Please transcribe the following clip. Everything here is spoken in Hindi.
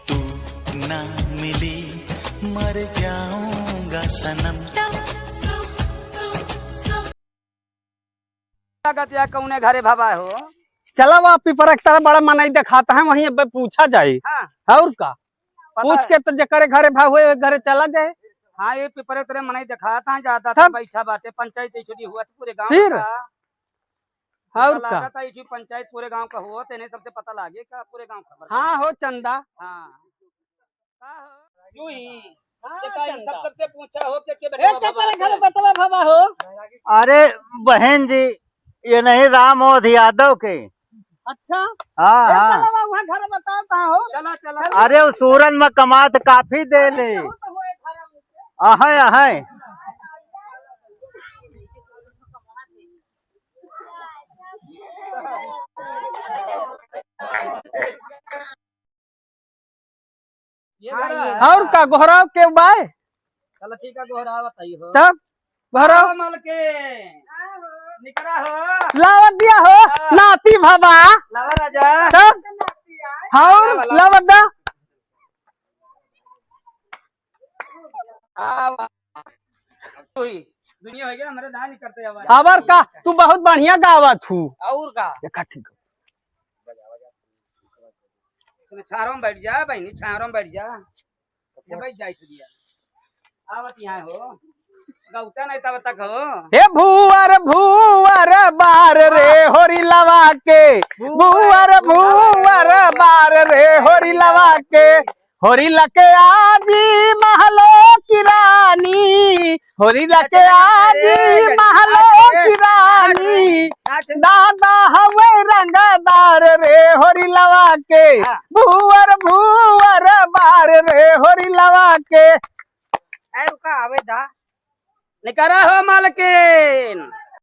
तू ना मिली मर जाऊंगा सनम। गतिया कौने घरे भवा हो? चला वो पिपर तरह बड़ा मनाई दिखाता है, वहीं अब पूछा जाए। हाँ और का पूछ के तो जकरे घरे भाव हुए घरे चला जाए। हाँ, ये पिपरे तेरे मनाई दिखाता है, जाता था तब बैठा बाटे पंचायत छुट्टी हुआ तो पूरे गांव फिर का और लगा का था। ये पंचायत पूरे गांव का हुआ, तेने सबसे पता लागे का पूरे गांव खबर। हाँ हो चंदा। हाँ यूं ही हाँ, सब सबसे पूछा हो कि घरे बटवा भवा हो। अरे बहन जी, ये नहीं रामोद यादव के। अच्छा हाँ हाँ। चला वहाँ घरे बताओ कहाँ हो। चला चला। अरे वो सूरन में कमात काफी दे ले। आहे आहे। ये घर है। और का गोहराव के बाय। चलो ठीक है, गोहरा बताइए हो तब गोहराव मल के निकरा हो लावत दिया हो नाती भवा। लवा राजा तब हाँ लावत दा। दुनिया हो गया हमारे दान नहीं करते आवाज। खबर का तू बहुत बढ़िया गावत हूँ। और का देखा ठीक तुम छारों में बैठ जा बहनी, छारों में बैठ जा। ये बैठ जाए दिया आवत यहाँ हो गौता नहीं तब तक हो। हे भूअर भूअर बार रे होरी लवा के। भूअर भूअर बार रे होरी लवा के। होरी लके आजी महलो की रानी। होरी लके आजी महलो की रानी। दादा हवे रंगदार रे होरी लवा के। भूअर भूअर बार रे होरी लवा के। रुका आवे दा निकरा हो मालकिन।